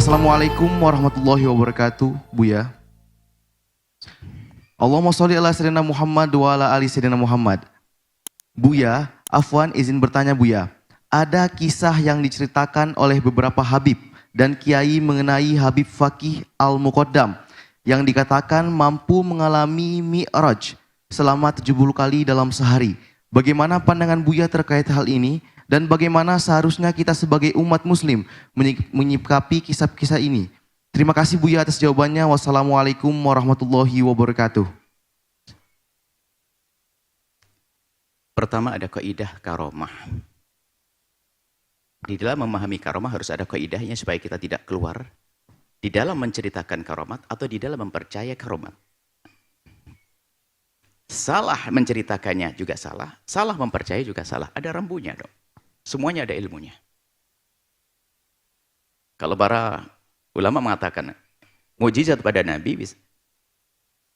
Assalamualaikum warahmatullahi wabarakatuh, Buya. Allahumma sholli ala sayyidina Muhammad wa ala ali sayyidina Muhammad. Buya, afwan izin bertanya Buya. Ada kisah yang diceritakan oleh beberapa habib dan kiai mengenai Habib Fakih Al-Muqaddam yang dikatakan mampu mengalami mi'raj selama 70 kali dalam sehari. Bagaimana pandangan Buya terkait hal ini? Dan bagaimana seharusnya kita sebagai umat muslim menyikapi kisah-kisah ini? Terima kasih Buya atas jawabannya. Wassalamualaikum warahmatullahi wabarakatuh. Pertama ada kaidah karomah. Di dalam memahami karomah harus ada kaidahnya supaya kita tidak keluar di dalam menceritakan karomat atau di dalam mempercaya karomat. Salah menceritakannya juga salah, salah mempercayai juga salah. Ada rambunya dong. Semuanya ada ilmunya. Kalau para ulama mengatakan mukjizat pada Nabi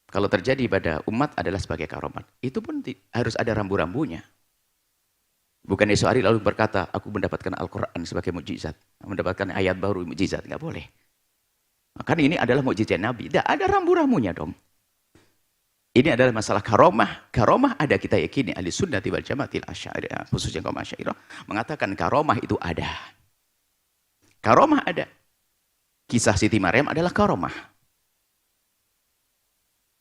kalau terjadi pada umat adalah sebagai karomat, itu pun harus ada rambu-rambunya. Bukan esok hari lalu berkata, aku mendapatkan Al-Quran sebagai mukjizat, mendapatkan ayat baru mukjizat, nggak boleh. Karena ini adalah mukjizat Nabi, tidak ada rambu-rambunya dong. Ini adalah masalah karomah. Karomah ada, kita yakini ahli sunnati wal jamaatil asy'ariyah, khususnya kaum asy'ariyah mengatakan karomah itu ada. Karomah ada. Kisah Siti Maryam adalah karomah.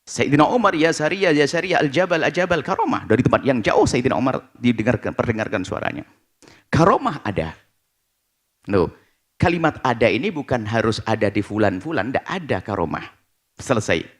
Sayyidina Umar ya Sariyah al-Jabal karomah. Dari tempat yang jauh Sayyidina Umar perdengarkan suaranya. Karomah ada. Loh, kalimat ada ini bukan harus ada di fulan-fulan, tidak ada karomah. Selesai.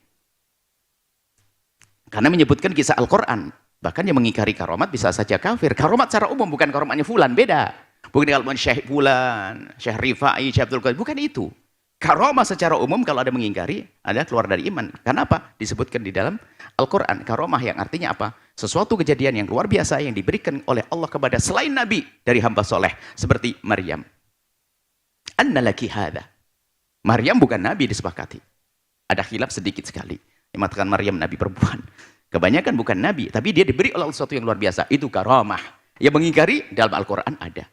Karena menyebutkan kisah Al-Quran. Bahkan yang mengingkari karomat bisa saja kafir. Karomat secara umum, bukan karomatnya fulan, beda. Bukan kalau Syekh fulan, Syekh Rifai, Syekh Abdul Qadir, bukan itu. Karomah secara umum kalau ada mengingkari, ada keluar dari iman. Karena apa? Disebutkan di dalam Al-Quran. Karomah yang artinya apa? Sesuatu kejadian yang luar biasa yang diberikan oleh Allah kepada selain Nabi dari hamba soleh. Seperti Maryam. Anna laki hadha. Maryam bukan Nabi disepakati. Ada khilaf sedikit sekali. Yang mengatakan Maryam Nabi perempuan. Kebanyakan bukan Nabi, tapi dia diberi oleh sesuatu yang luar biasa. Itu karamah. Yang mengingkari dalam Al-Quran ada.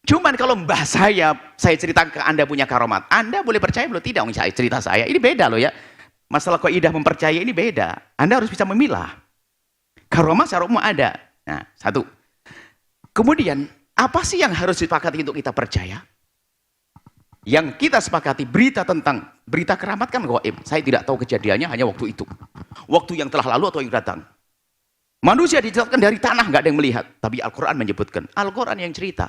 Cuman kalau mbah saya ceritakan ke Anda punya karomat, Anda boleh percaya belum? Tidak, saya cerita saya. Ini beda loh ya. Masalah kaidah mempercaya ini beda. Anda harus bisa memilah. Karomat secara umum ada. Nah, satu. Kemudian, apa sih yang harus disepakati untuk kita percaya? Yang kita sepakati berita keramat kan gaib. Saya tidak tahu kejadiannya hanya waktu itu. Waktu yang telah lalu atau yang datang. Manusia diciptakan dari tanah, nggak ada yang melihat. Tapi Al-Quran menyebutkan. Al-Quran yang cerita.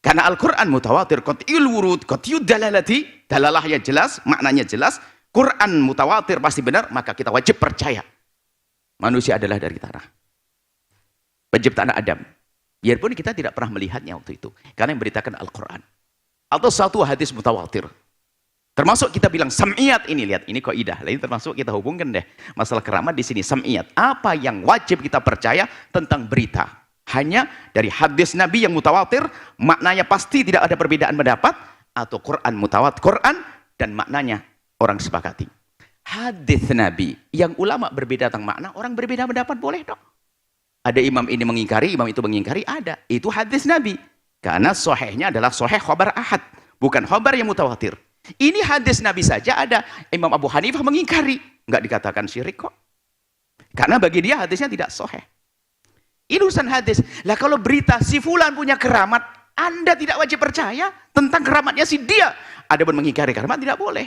Karena Al-Quran mutawatir. Qat'il wurud, qat'iyud dalalati. Dalalahnya jelas, maknanya jelas. Quran mutawatir pasti benar, maka kita wajib percaya. Manusia adalah dari tanah. Penciptaan Adam. Biarpun kita tidak pernah melihatnya waktu itu. Karena yang beritakan Al-Quran. Atau satu hadis mutawatir. Termasuk kita bilang sam'iyat ini. Lihat, ini kaidah. Ini termasuk kita hubungkan deh. Masalah keramat di sini. Sam'iyat. Apa yang wajib kita percaya tentang berita. Hanya dari hadis Nabi yang mutawatir. Maknanya pasti tidak ada perbedaan pendapat. Atau Quran mutawatir. Quran dan maknanya orang sepakati. Hadis Nabi. Yang ulama berbeda tentang makna. Orang berbeda pendapat boleh dong. Ada imam ini mengingkari, imam itu mengingkari, ada. Itu hadis Nabi. Karena sahihnya adalah sahih khabar ahad. Bukan khabar yang mutawatir. Ini hadis Nabi saja ada. Imam Abu Hanifah mengingkari. Nggak dikatakan syirik kok. Karena bagi dia hadisnya tidak sahih. Ini urusan hadis. Lah kalau berita si fulan punya keramat, Anda tidak wajib percaya tentang keramatnya si dia. Ada pun mengingkari keramat, tidak boleh.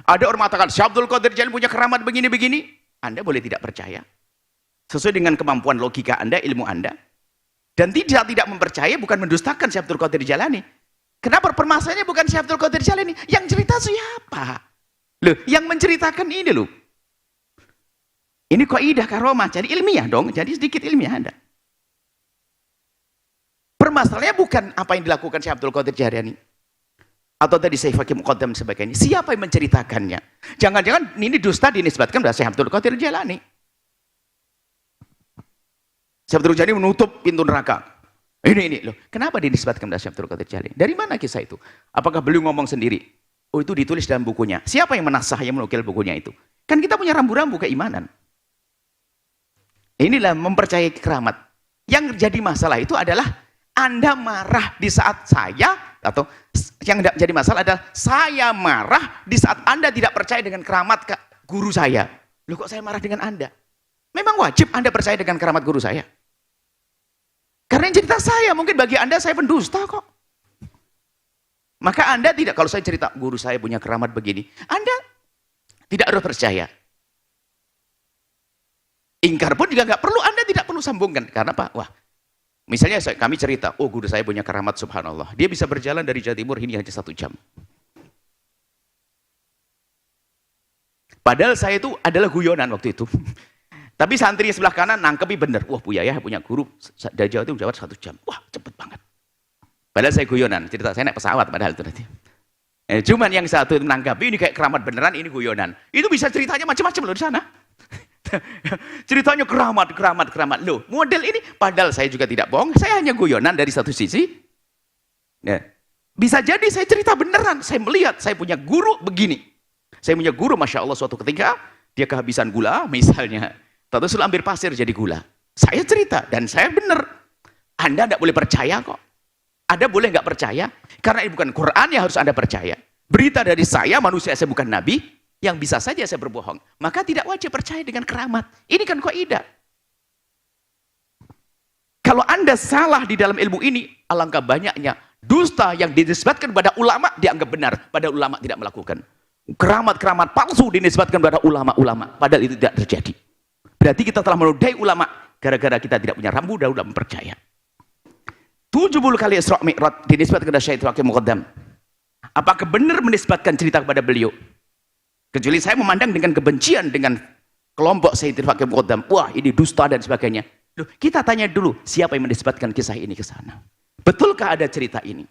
Ada orang mengatakan, Syekh Abdul Qadir Jailani punya keramat begini-begini. Anda boleh tidak percaya. Sesuai dengan kemampuan logika Anda, ilmu Anda. Dan tidak mempercaya bukan mendustakan Syekh Abdul Qadir Jailani. Kenapa permasalahannya bukan Syekh Abdul Qadir Jailani? Yang cerita siapa? Loh, yang menceritakan ini loh. Ini kaidah karomah, jadi ilmiah dong, jadi sedikit ilmiah Anda. Permasalahannya bukan apa yang dilakukan Syekh Abdul Qadir Jailani. Atau tadi Syekh Fakih Muqaddam sebagainya. Siapa yang menceritakannya? Jangan-jangan ini dusta dinisbatkan pada Syekh Abdul Qadir Jailani. Syekh Abdul Qadir menutup pintu neraka. Ini loh. Kenapa dinisbatkan kepada Syekh Abdul Qadir Jailani? Dari mana kisah itu? Apakah beliau ngomong sendiri? Oh, itu ditulis dalam bukunya. Siapa yang menasah, yang menukil bukunya itu? Kan kita punya rambu-rambu keimanan. Inilah mempercayai keramat. Yang jadi masalah itu adalah Anda marah di saat saya, atau yang jadi masalah adalah saya marah di saat Anda tidak percaya dengan keramat guru saya. Loh, kok saya marah dengan Anda? Memang wajib Anda percaya dengan keramat guru saya. Karena yang cerita saya, mungkin bagi Anda saya pendusta kok. Maka Anda tidak, kalau saya cerita guru saya punya keramat begini, Anda tidak harus percaya. Ingkar pun juga nggak perlu, Anda tidak perlu sambungkan. Karena apa? Wah, misalnya kami cerita, oh guru saya punya keramat subhanallah. Dia bisa berjalan dari Jawa Timur ini hanya 1 jam. Padahal saya itu adalah guyonan waktu itu. Tapi santri sebelah kanan nangkepi bener. Wah, Buya ya punya guru dari Jawa Timur jawab 1 jam. Wah, cepet banget. Padahal saya guyonan. Cerita saya naik pesawat padahal itu nanti. Cuman yang satu menanggapi ini kayak keramat beneran, ini guyonan. Itu bisa ceritanya macam-macam loh di sana. Ceritanya keramat. Loh, model ini, padahal saya juga tidak bohong, saya hanya guyonan dari satu sisi. Nah, bisa jadi saya cerita beneran, saya melihat, saya punya guru begini. Saya punya guru, Masya Allah, suatu ketika, dia kehabisan gula, misalnya. Terus ambil pasir jadi gula. Saya cerita, dan saya bener. Anda tidak boleh percaya kok. Anda boleh nggak percaya? Karena ini bukan Quran yang harus Anda percaya. Berita dari saya, manusia, saya bukan Nabi, yang bisa saja saya berbohong. Maka tidak wajib percaya dengan keramat. Ini kan kaidah. Kalau Anda salah di dalam ilmu ini, alangkah banyaknya dusta yang dinisbatkan pada ulama dianggap benar, pada ulama tidak melakukan. Keramat-keramat palsu dinisbatkan pada ulama-ulama, padahal itu tidak terjadi. Berarti kita telah menodai ulama gara-gara kita tidak punya rambu dan sudah mempercaya. 70 kali Isra Mi'raj dinisbatkan kepada Syaikhul Hakim Muqaddam. Apakah benar menisbatkan cerita kepada beliau? Kecuali saya memandang dengan kebencian dengan kelompok Sayyidil Hakim Muqaddam. Wah, ini dusta dan sebagainya. Loh, kita tanya dulu, siapa yang menisbatkan kisah ini ke sana? Betulkah ada cerita ini?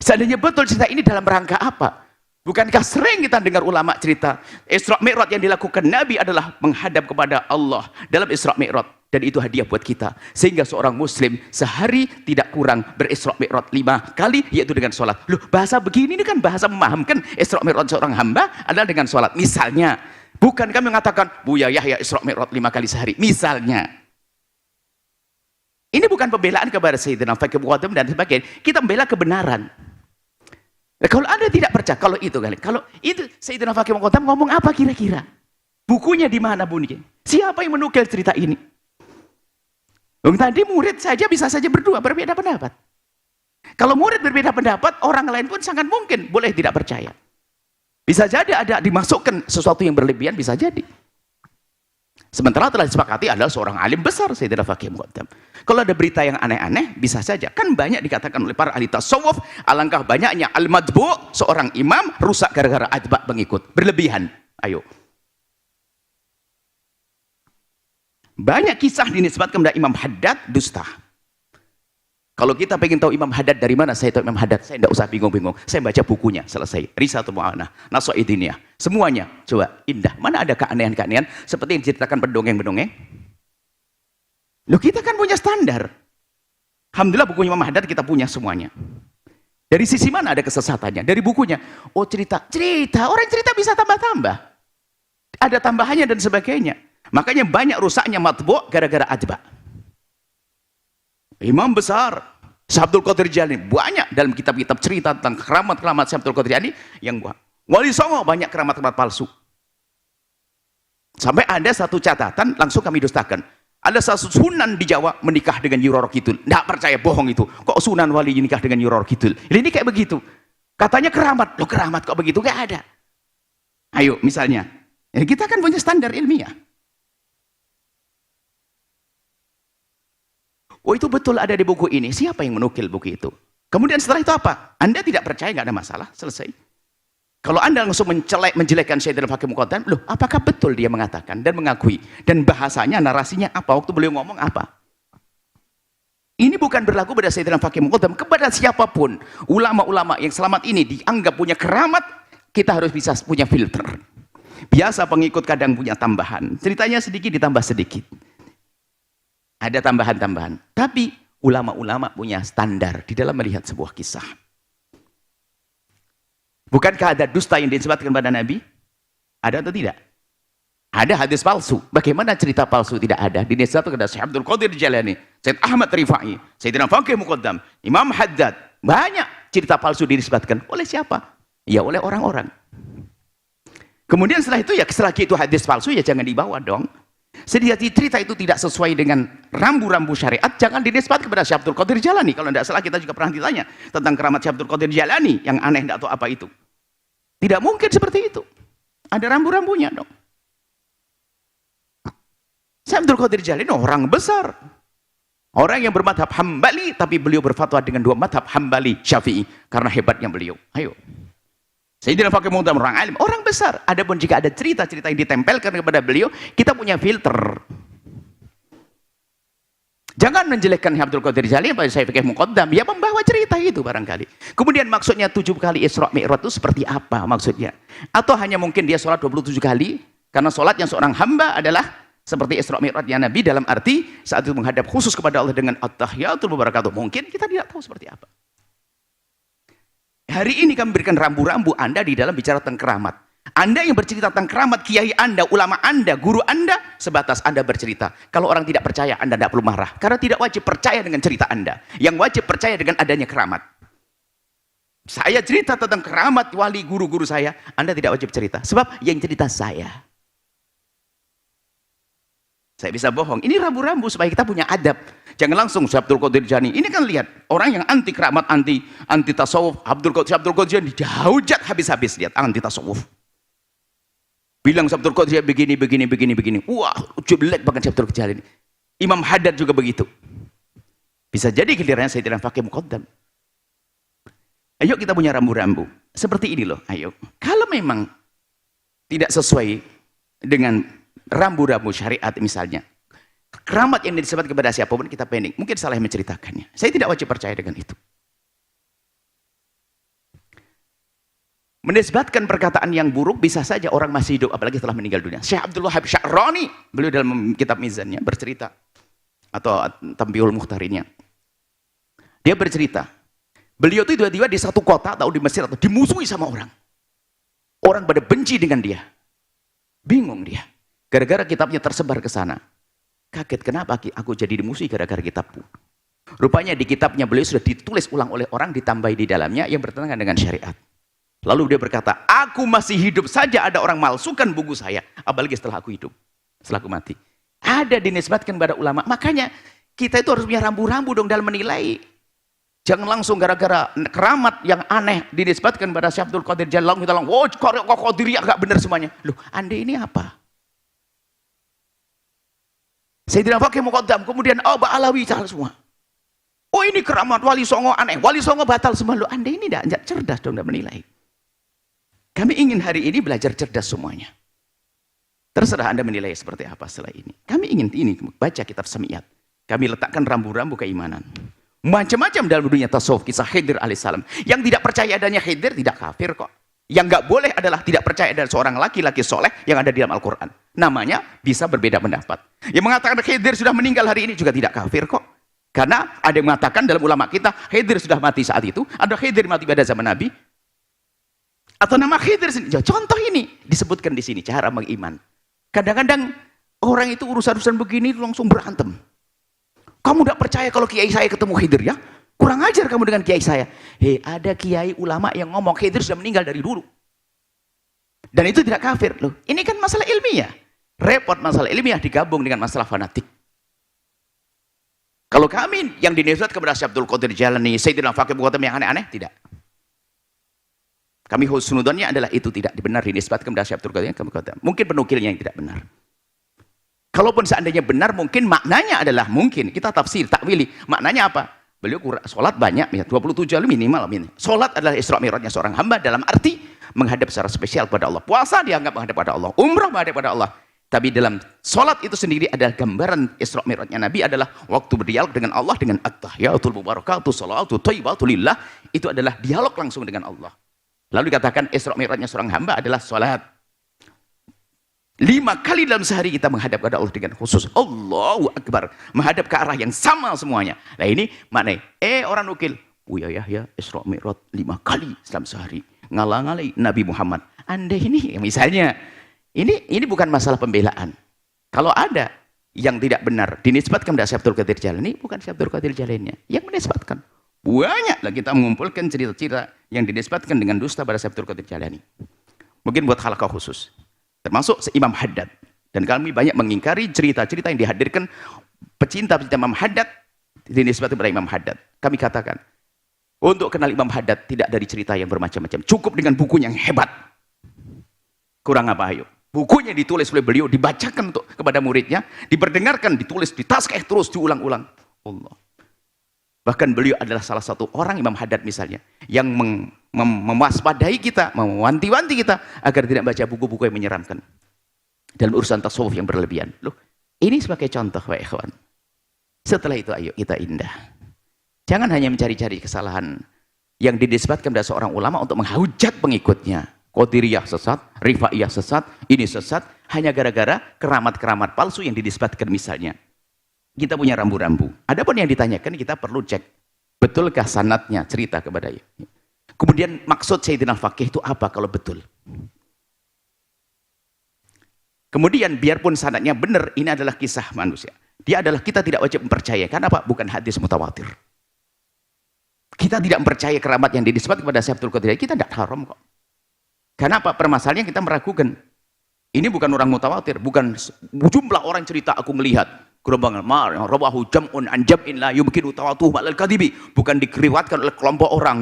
Seandainya betul cerita ini dalam rangka apa? Bukankah sering kita dengar ulama cerita Isra Mi'raj yang dilakukan Nabi adalah menghadap kepada Allah dalam Isra Mi'raj, dan itu hadiah buat kita, sehingga seorang muslim sehari tidak kurang berisra Mi'raj 5 kali, yaitu dengan sholat. Loh, bahasa begini ini kan bahasa memahamkan Isra Mi'raj seorang hamba adalah dengan sholat. Misalnya, bukan kami mengatakan Buya Yahya Isra Mi'raj 5 kali sehari, misalnya. Ini bukan pembelaan kepada Sayyidina Hakim Muqaddam dan sebagainya, kita membela kebenaran. Nah, kalau Anda tidak percaya, kalau itu Sayyidina Hakim Muqaddam ngomong apa kira-kira? Bukunya di mana bunyi? Siapa yang menukil cerita ini? Tadi murid saja bisa saja berbeda pendapat. Kalau murid berbeda pendapat, orang lain pun sangat mungkin boleh tidak percaya. Bisa jadi ada dimasukkan sesuatu yang berlebihan, bisa jadi. Sementara telah disepakati adalah seorang alim besar, Sayyidina Hakim Muqaddam. Kalau ada berita yang aneh-aneh, bisa saja. Kan banyak dikatakan oleh para ahli tasawuf, alangkah banyaknya al-madbu, seorang imam rusak gara-gara atba pengikut. Berlebihan. Ayo. Banyak kisah dinisbatkan kepada Imam Haddad, dusta. Kalau kita pengen tahu Imam Haddad dari mana, saya tahu Imam Haddad, saya tidak usah bingung-bingung. Saya baca bukunya, selesai. Risatul Mu'anah, Nasoidiniyah, semuanya. Coba, indah. Mana ada keanehan-keanehan seperti yang diceritakan pendongeng-pendongeng? Loh, kita kan punya standar. Alhamdulillah bukunya Imam Haddad kita punya semuanya. Dari sisi mana ada kesesatannya? Dari bukunya. Oh, cerita. Orang cerita bisa tambah-tambah. Ada tambahannya dan sebagainya. Makanya banyak rusaknya matbu' gara-gara atba. Imam besar Syekh Abdul Qadir Jailani banyak dalam kitab-kitab cerita tentang keramat-keramat Syekh Abdul Qadir Jailani yang Wali Songo banyak keramat-keramat palsu. Sampai ada satu catatan langsung kami dustakan. Ada satu sunan di Jawa menikah dengan Nyi Roro Kidul. Tidak percaya, bohong itu. Kok sunan wali nikah dengan Nyi Roro Kidul? Ini kayak begitu. Katanya keramat. Loh, keramat kok begitu? Gak ada. Ayo misalnya. Ya, kita kan punya standar ilmiah. Oh, itu betul ada di buku ini. Siapa yang menukil buku itu? Kemudian setelah itu apa? Anda tidak percaya, nggak ada masalah, selesai. Kalau Anda langsung menjelekkan Sayyidina Hakim Muqaddam, loh, apakah betul dia mengatakan dan mengakui? Dan bahasanya, narasinya apa? Waktu beliau ngomong apa? Ini bukan berlaku pada Sayyidina Hakim Muqaddam, kepada siapapun. Ulama-ulama yang selamat ini dianggap punya keramat, kita harus bisa punya filter. Biasa pengikut kadang punya tambahan. Ceritanya sedikit ditambah sedikit. Ada tambahan-tambahan. Tapi ulama-ulama punya standar di dalam melihat sebuah kisah. Bukankah ada dusta yang disebutkan pada Nabi? Ada atau tidak? Ada hadis palsu. Bagaimana cerita palsu tidak ada? Dinisbatkan kepada Syekh Abdul Qadir Jalani, Syed Ahmad Rifai, Sayyidina Faqih Muqaddam, Imam Haddad. Banyak cerita palsu dinisbatkan. Oleh siapa? Ya oleh orang-orang. Kemudian setelah itu ya selagi itu hadis palsu ya jangan dibawa dong. Sedikit cerita itu tidak sesuai dengan rambu-rambu syariat, jangan dinisbatkan kepada Syekh Abdul Qadir Jalani. Kalau tidak salah kita juga pernah ditanya tentang keramat Syekh Abdul Qadir Jalani yang aneh tidak tahu apa itu. Tidak mungkin seperti itu. Ada rambu-rambunya dong. Syekh Abdul Qadir Jalani orang besar. Orang yang bermadhab Hambali, tapi beliau berfatwa dengan dua madhab Hambali Syafi'i. Karena hebatnya beliau. Ayo. Sayyidina Faqih Muqaddam orang alim, orang besar. Adapun jika ada cerita-cerita yang ditempelkan kepada beliau, kita punya filter. Jangan menjelekkan Abdul Qadir Jalani pada Syekh Faqih Muqaddam. Ya membawa cerita itu barangkali. Kemudian maksudnya 7 kali Isra Mi'raj itu seperti apa maksudnya? Atau hanya mungkin dia sholat 27 kali? Karena sholatnya seorang hamba adalah seperti Isra Mi'rajnya Nabi dalam arti saat itu menghadap khusus kepada Allah dengan at-tahiyatul mubarakatuh. Mungkin kita tidak tahu seperti apa. Hari ini kami berikan rambu-rambu Anda di dalam bicara tentang keramat. Anda yang bercerita tentang keramat, kiai Anda, ulama Anda, guru Anda, sebatas Anda bercerita. Kalau orang tidak percaya, Anda tidak perlu marah. Karena tidak wajib percaya dengan cerita Anda. Yang wajib percaya dengan adanya keramat. Saya cerita tentang keramat wali guru-guru saya, Anda tidak wajib cerita. Sebab yang cerita saya. Saya bisa bohong. Ini rambu-rambu supaya kita punya adab. Jangan langsung Syekh Abdul Qadir Jalani. Ini kan lihat orang yang anti keramat, anti tasawuf. Syekh Abdul Qadir Jalani dihujat habis-habis, lihat anti tasawuf. Bilang Syekh Abdul Qadir begini. Wah, jelek banget Syekh Abdul Qadir Jalani. Imam Haddad juga begitu. Bisa jadi gilirannya Sayyidina Faqih Muqaddam. Ayo kita punya rambu-rambu. Seperti ini loh, ayo. Kalau memang tidak sesuai dengan rambu-rambu syariat misalnya, keramat yang disebut kepada siapapun kita pending, mungkin salah yang menceritakannya. Saya tidak wajib percaya dengan itu. Menisbatkan perkataan yang buruk bisa saja orang masih hidup apalagi setelah meninggal dunia. Syekh Abdul Wahab Sya'rani, beliau dalam kitab Mizannya bercerita, atau Tambihul Muhtarinya, dia bercerita beliau itu tiba-tiba di satu kota atau di Mesir atau dimusuhi sama orang pada benci dengan dia, bingung dia. Gara-gara kitabnya tersebar ke sana. Kaget, kenapa aku jadi dimusuhi gara-gara kitabku? Rupanya di kitabnya beliau sudah ditulis ulang oleh orang, ditambahi di dalamnya yang bertentangan dengan syariat. Lalu dia berkata, aku masih hidup saja ada orang malsukan buku saya. Apalagi setelah aku hidup, setelah aku mati. Ada dinisbatkan pada ulama. Makanya kita itu harus punya rambu-rambu dong dalam menilai. Jangan langsung gara-gara keramat yang aneh dinisbatkan pada Syekh Abdul Qadir Jalani. Kita langsung, oh Qadiriyah gak benar semuanya. Loh, Anda ini apa? Sayyidina Faqih Muqaddam, kemudian Aba Alawi, salah semua. Oh ini keramat Wali Songo aneh, Wali Songo batal semua. Loh, Anda ini tidak cerdas dong dalam menilai. Kami ingin hari ini belajar cerdas semuanya. Terserah Anda menilai seperti apa setelah ini. Kami ingin ini, baca kitab Sami'at. Kami letakkan rambu-rambu keimanan. Macam-macam dalam dunia tasawuf, kisah Khidir alaihissalam. Yang tidak percaya adanya Khidir tidak kafir kok. Yang nggak boleh adalah tidak percaya ada seorang laki-laki soleh yang ada di dalam Al-Quran. Namanya bisa berbeda pendapat. Yang mengatakan Khidir sudah meninggal hari ini juga tidak kafir kok. Karena ada yang mengatakan dalam ulama kita, Khidir sudah mati saat itu, ada Khidir mati pada zaman Nabi. Atau nama Khidir sendiri. Contoh ini disebutkan di sini, cara mengiman. Kadang-kadang orang itu urusan-urusan begini langsung berantem. Kamu tidak percaya kalau kiai saya ketemu Khidir ya? Kurang ajar kamu dengan kiai saya. Hei, ada kiai ulama yang ngomong Khidir sudah meninggal dari dulu. Dan itu tidak kafir loh. Ini kan masalah ilmiah. Repot masalah ilmiah digabung dengan masalah fanatik. Kalau kami yang dinisbat kepada Syekh Abdul Qadir Jalani, Sayyidina Faqih Muqaddam yang aneh-aneh, tidak. Kami husnudonnya adalah itu tidak benar dinisbatkan kepada Syekh Abdul Qadir Muqaddam. Mungkin penukilnya yang tidak benar. Kalaupun seandainya benar, mungkin maknanya adalah mungkin. Kita tafsir, takwili. Maknanya apa? Beliau sholat banyak, 27 minimal. Sholat adalah Isra Mi'rajnya seorang hamba dalam arti menghadap secara spesial kepada Allah. Puasa dianggap menghadap pada Allah. Umrah menghadap pada Allah. Tapi dalam sholat itu sendiri adalah gambaran Isra Mi'rajnya Nabi adalah waktu berdialog dengan Allah dengan at-tahiyatul mubarakatuh, salawatu thayyibatu lillah. Itu adalah dialog langsung dengan Allah. Lalu dikatakan Isra Mi'rajnya seorang hamba adalah sholat. 5 kali dalam sehari kita menghadap kepada Allah dengan khusus. Allahu Akbar. Menghadap ke arah yang sama semuanya. Nah ini maknanya. Orang nukil. Buya Yahya Isra Mi'raj 5 kali dalam sehari. Ngalang-ngalai Nabi Muhammad. Anda ini misalnya. Ini bukan masalah pembelaan. Kalau ada yang tidak benar dinisbatkan pada Syekh Abdul Qadir Jailani, bukan Syekh Abdul Qadir Jailani yang menisbatkan. Banyaklah kita mengumpulkan cerita-cerita yang dinisbatkan dengan dusta pada Syekh Abdul Qadir Jailani. Mungkin buat halaqah khusus. Termasuk Imam Haddad. Dan kami banyak mengingkari cerita-cerita yang dihadirkan pecinta-pecinta Imam Haddad dinisbatkan kepada Imam Haddad. Kami katakan, untuk kenal Imam Haddad tidak dari cerita yang bermacam-macam. Cukup dengan bukunya yang hebat. Kurang apa ayo? Bukunya ditulis oleh beliau, dibacakan untuk kepada muridnya, diperdengarkan, ditulis, ditaskeh terus, diulang-ulang. Allah. Bahkan beliau adalah salah satu orang, Imam Haddad misalnya, yang mewaspadai kita, mewanti-wanti kita agar tidak baca buku-buku yang menyeramkan dalam urusan tasawuf yang berlebihan. Loh, ini sebagai contoh, Pak ikhwan. Setelah itu ayo kita indah. Jangan hanya mencari-cari kesalahan yang dinisbatkan pada seorang ulama untuk menghujat pengikutnya. Qadiriyah sesat, Rifaiyah sesat, ini sesat, hanya gara-gara keramat-keramat palsu yang dinisbatkan misalnya. Kita punya rambu-rambu. Adapun yang ditanyakan kita perlu cek. Betulkah sanadnya cerita kepada dia. Kemudian maksud Sayyidina Faqih itu apa kalau betul? Kemudian biarpun sanadnya benar, ini adalah kisah manusia. Dia adalah kita tidak wajib mempercayai. Karena apa? Bukan hadis mutawatir. Kita tidak mempercayai keramat yang dinisbatkan kepada Syekh Abdul Qadir. Kita tidak haram kok. Karena apa? Permasalahannya kita meragukan. Ini bukan orang mutawatir. Bukan jumlah orang cerita aku melihat. Gerombangan rawahu jam'un an jam'in la yumkinu tawatuhu ma'al kadhibi, bukan dikriwatkan oleh kelompok orang.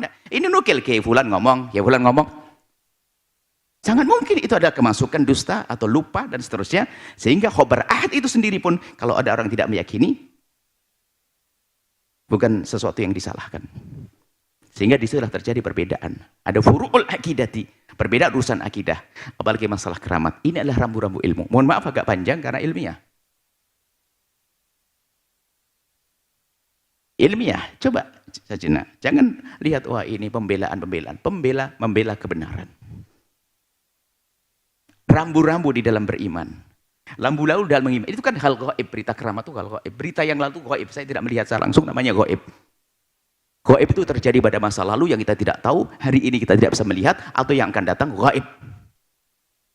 Nah, ini nukil ke fulan ngomong, sangat mungkin itu ada kemasukan dusta atau lupa dan seterusnya, sehingga khobar ahad itu sendiri pun kalau ada orang tidak meyakini bukan sesuatu yang disalahkan. Sehingga disitulah terjadi perbedaan. Ada furu'ul akidati, perbedaan urusan akidah, apalagi masalah keramat. Ini adalah rambu-rambu ilmu. Mohon maaf agak panjang karena ilmiah. Ilmiah, coba sejenak. Jangan lihat wah ini pembelaan. Membela kebenaran. Rambu-rambu di dalam beriman. Lambu-lambu dalam mengiman. Itu kan hal gaib, berita keramat itu hal gaib. Berita yang lalu gaib, saya tidak melihat secara langsung, namanya gaib. Gaib itu terjadi pada masa lalu yang kita tidak tahu, hari ini kita tidak bisa melihat, atau yang akan datang gaib.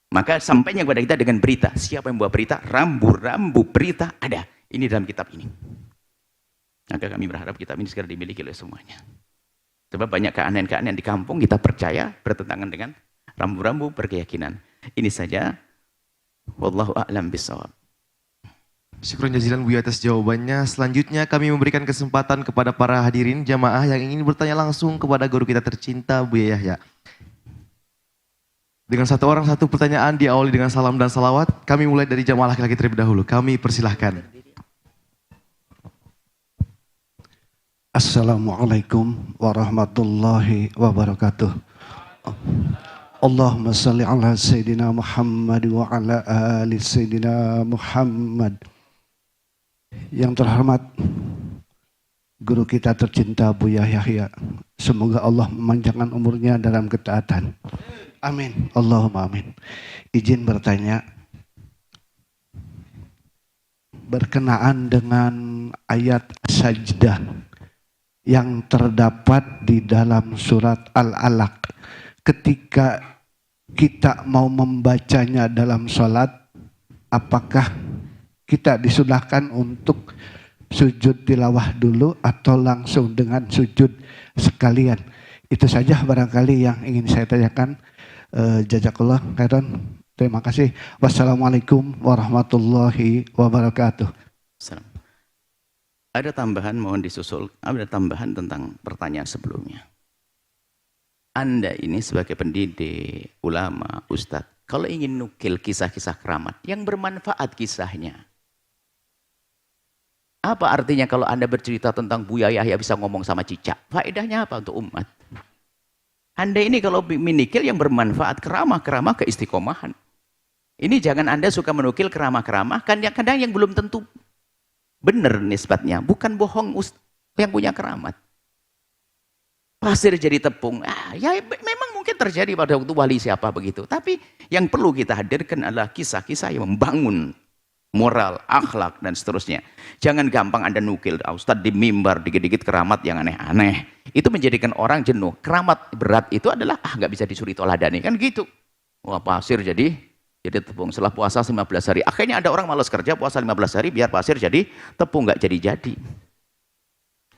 Maka sampainya kepada kita dengan berita. Siapa yang membawa berita? Rambu-rambu berita ada. Ini dalam kitab ini. Maka kami berharap kitab ini segera dimiliki oleh semuanya. Sebab banyak keanehan-keanehan di kampung kita percaya bertentangan dengan rambu-rambu berkeyakinan. Ini saja. Wallahu a'lam bishawab. Syukran jazilan Buya atas jawabannya. Selanjutnya kami memberikan kesempatan kepada para hadirin jamaah yang ingin bertanya langsung kepada guru kita tercinta Buya Yahya. Dengan satu orang satu pertanyaan diawali dengan salam dan salawat. Kami mulai dari jamaah laki-laki terlebih dahulu. Kami persilahkan. Assalamualaikum warahmatullahi wabarakatuh. Allahumma salli ala Sayyidina Muhammad wa ala ali Sayyidina Muhammad. Yang terhormat guru kita tercinta Buya Yahya, semoga Allah memanjangkan umurnya dalam ketaatan. Amin. Allahumma amin. Izin bertanya berkenaan dengan ayat sajdah yang terdapat di dalam surat Al-Alaq. Ketika kita mau membacanya dalam sholat, apakah kita disunahkan untuk sujud tilawah dulu atau langsung dengan sujud sekalian? Itu saja barangkali yang ingin saya tanyakan. Jazakallah khairan. Terima kasih. Wassalamualaikum warahmatullahi wabarakatuh. Ada tambahan, mohon disusul. Ada tambahan tentang pertanyaan sebelumnya. Anda ini sebagai pendidik, ulama, ustadz, kalau ingin nukil kisah-kisah keramat yang bermanfaat kisahnya, apa artinya kalau Anda bercerita tentang Buya Yahya bisa ngomong sama cicak? Faedahnya apa untuk umat? Anda ini kalau menikil yang bermanfaat, keramah-keramah keistiqomahan. Ini jangan Anda suka menukil keramah-keramah, kadang-kadang yang belum tentu benar nisbatnya, bukan bohong yang punya keramat. Pasir jadi tepung, ya memang mungkin terjadi pada waktu wali siapa begitu. Tapi yang perlu kita hadirkan adalah kisah-kisah yang membangun moral, akhlak, dan seterusnya. Jangan gampang Anda nukil, Ustadz di mimbar, dikit-dikit keramat yang aneh-aneh. Itu menjadikan orang jenuh. Keramat berat itu adalah, nggak bisa disuruh toladani, kan gitu. Wah, pasir jadi tepung. Setelah puasa 15 hari. Akhirnya ada orang malas kerja, puasa 15 hari biar pasir jadi tepung, nggak jadi-jadi.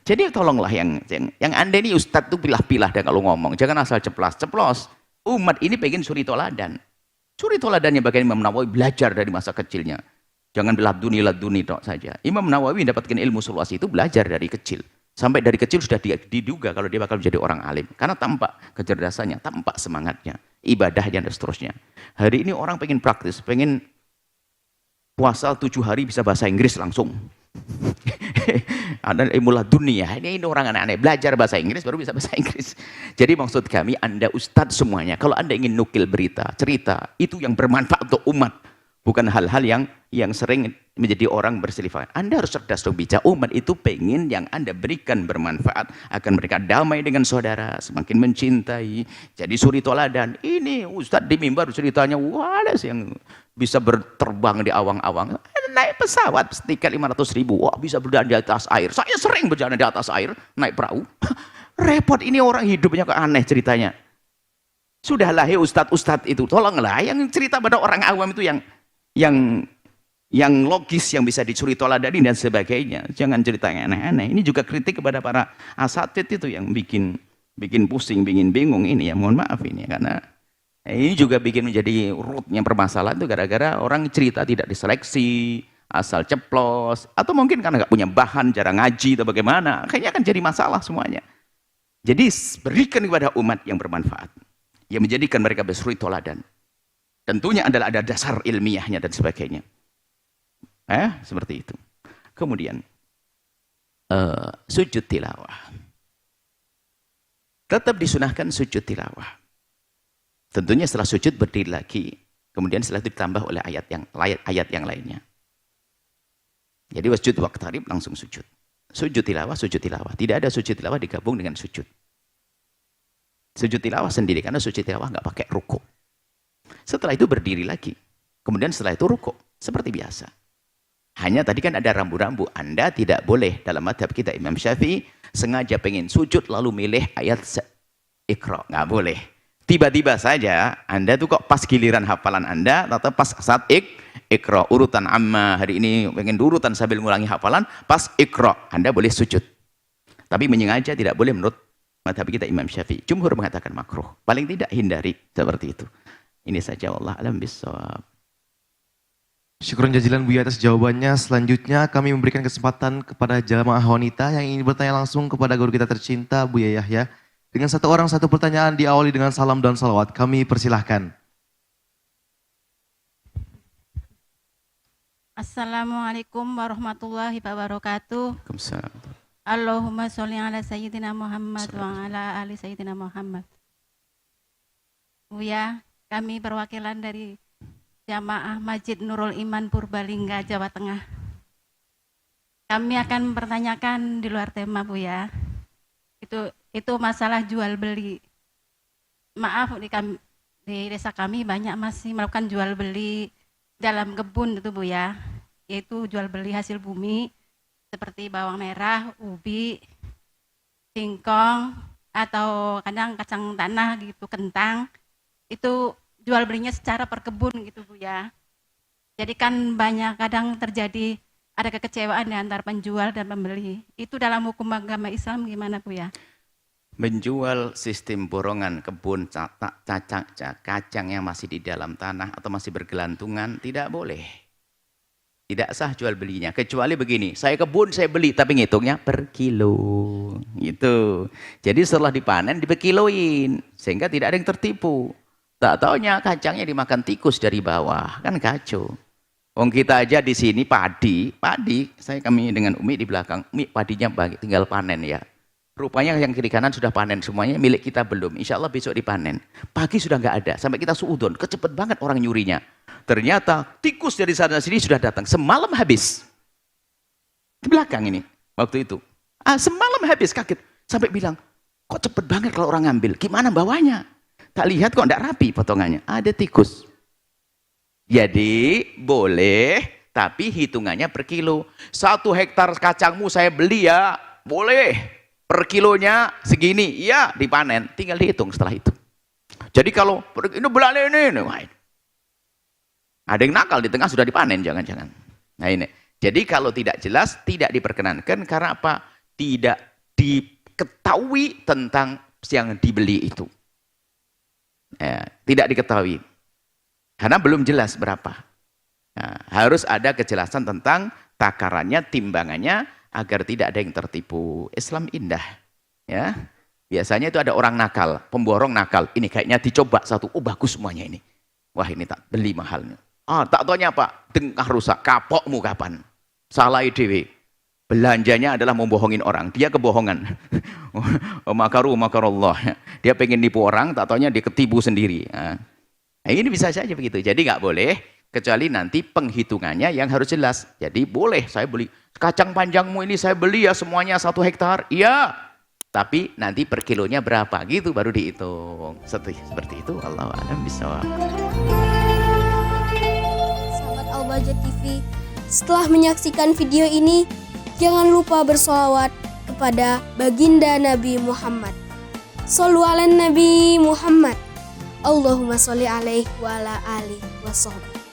Jadi tolonglah yang Anda ini ustadz tuh pilah-pilah dan kalau ngomong. Jangan asal ceplos. Umat ini pengen suri toladan. Suri toladannya bagian Imam Nawawi belajar dari masa kecilnya. Jangan laduni tok saja. Imam Nawawi mendapatkan ilmu solusi itu belajar dari kecil. Sampai dari kecil sudah diduga kalau dia bakal menjadi orang alim. Karena tampak kecerdasannya, tampak semangatnya, ibadahnya dan seterusnya. Hari ini orang pengen praktis, pengen puasa 7 hari bisa bahasa Inggris langsung. Ada ilmu dunia. Ini orang anak-anak belajar bahasa Inggris baru bisa bahasa Inggris. Jadi maksud kami, Anda ustadz semuanya, kalau Anda ingin nukil berita, cerita, itu yang bermanfaat untuk umat. Bukan hal-hal yang sering menjadi orang berselifat. Anda harus cerdas dong bijak. Umat itu pengen yang Anda berikan bermanfaat. Akan mereka damai dengan saudara. Semakin mencintai. Jadi suri toladan. Ini ustadz di mimbar ceritanya. Wah, yang bisa berterbang di awang-awang. Naik pesawat tiket 500.000. Wah, bisa berjalan di atas air. Saya sering berjalan di atas air. Naik perahu. Repot ini orang hidupnya kok aneh ceritanya. Sudahlah ya ustadz itu. Tolonglah yang cerita pada orang awam itu yang logis, yang bisa dicuri toladani dan sebagainya. Jangan cerita yang aneh-aneh. Ini juga kritik kepada para asatid itu yang bikin pusing, bikin bingung ini ya. Mohon maaf ini karena ini juga bikin menjadi rootnya permasalahan itu gara-gara orang cerita tidak diseleksi, asal ceplos, atau mungkin karena nggak punya bahan, jarang ngaji atau bagaimana. Kayaknya akan jadi masalah semuanya. Jadi berikan kepada umat yang bermanfaat, yang menjadikan mereka bersuri toladan. Tentunya adalah ada dasar ilmiahnya dan sebagainya. Seperti itu. Kemudian sujud tilawah. Tetap disunahkan sujud tilawah. Tentunya setelah sujud berdiri lagi. Kemudian setelah itu ditambah oleh ayat yang lainnya. Jadi wasjud waqtarib langsung sujud. Sujud tilawah. Tidak ada sujud tilawah digabung dengan sujud. Sujud tilawah sendiri karena sujud tilawah nggak pakai rukuk. Setelah itu berdiri lagi. Kemudian setelah itu rukuk. Seperti biasa. Hanya tadi kan ada rambu-rambu. Anda tidak boleh dalam madhab kita Imam Syafi'i sengaja pengen sujud lalu milih ayat Iqra. Nggak boleh. Tiba-tiba saja Anda tuh kok pas giliran hafalan Anda atau pas saat Iqra. Urutan amma. Hari ini pengen urutan sambil ngulangi hafalan. Pas Iqra. Anda boleh sujud. Tapi menyengaja tidak boleh menurut madhab kita Imam Syafi'i. Jumhur mengatakan makruh. Paling tidak hindari seperti itu. Ini saja Allah alam bisawab. Syukuran jazilan Buya atas jawabannya. Selanjutnya kami memberikan kesempatan kepada jamaah wanita yang ingin bertanya langsung kepada guru kita tercinta Buya Yahya. Dengan satu orang satu pertanyaan diawali dengan salam dan salawat. Kami persilahkan. Assalamualaikum warahmatullahi wabarakatuh. Waalaikumsalam. Allahumma sholli ala sayyidina Muhammad wa ala ali sayyidina Muhammad. Buya, kami perwakilan dari Jamaah Masjid Nurul Iman Purbalingga, Jawa Tengah. Kami akan mempertanyakan di luar tema, Buya. Itu masalah jual beli. Maaf, di desa kami banyak masih melakukan jual beli dalam kebun itu, Buya. Yaitu jual beli hasil bumi seperti bawang merah, ubi, singkong, atau kadang kacang tanah gitu, kentang. Itu jual belinya secara per kebun gitu, Bu ya. Jadi kan banyak kadang terjadi ada kekecewaan di antara penjual dan pembeli. Itu dalam hukum agama Islam gimana, Bu ya? Menjual sistem borongan kebun kacang yang masih di dalam tanah atau masih bergelantungan tidak boleh. Tidak sah jual belinya. Kecuali begini, saya kebun saya beli tapi ngitungnya per kilo. Gitu. Jadi setelah dipanen diberkiloin sehingga tidak ada yang tertipu. Tak taunya kacangnya dimakan tikus dari bawah, kan kacau. Wong kita aja di sini padi, kami dengan Umi di belakang, Umi padinya tinggal panen ya. Rupanya yang kiri kanan sudah panen semuanya, milik kita belum. Insya Allah besok dipanen. Pagi sudah nggak ada, sampai kita suudon, kecepet banget orang nyurinya. Ternyata tikus dari sana sini sudah datang, semalam habis. Di belakang ini, waktu itu. Semalam habis, kaget. Sampai bilang, kok cepet banget kalau orang ngambil, gimana bawanya? Tak lihat kok enggak rapi potongannya, ada tikus. Jadi boleh, tapi hitungannya per kilo. 1 hektar kacangmu saya beli ya, boleh. Per kilonya segini, iya dipanen. Tinggal dihitung setelah itu. Jadi kalau ini belanja ini, wah, ada yang nakal di tengah sudah dipanen, jangan-jangan. Nah ini. Jadi kalau tidak jelas, tidak diperkenankan karena apa? Tidak diketahui tentang yang dibeli itu. Ya, tidak diketahui. Karena belum jelas berapa. Nah, harus ada kejelasan tentang takarannya, timbangannya, agar tidak ada yang tertipu. Islam indah. Ya. Biasanya itu ada orang nakal, pemborong nakal. Ini kayaknya dicoba satu, oh bagus semuanya ini. Wah ini tak beli mahalnya. Ah, tak taunya apa? Tengah rusak, kapokmu kapan? Salah dewe. Belanjanya adalah membohongin orang. Dia kebohongan. Makarullah. Dia pengen nipu orang, tak taunya dia ketipu sendiri. Nah, ini bisa saja begitu. Jadi nggak boleh, kecuali nanti penghitungannya yang harus jelas. Jadi boleh, saya beli kacang panjangmu ini saya beli ya semuanya 1 hektar. Iya. Tapi nanti per kilonya berapa gitu baru dihitung. Seperti itu. Allahu a'lam bishawab. Sahabat Al-Bahjah TV, setelah menyaksikan video ini, jangan lupa bersolawat kepada baginda Nabi Muhammad. Shollu ala Nabi Muhammad. Allahumma sholli alaihi wa ala alihi wa sahbihi.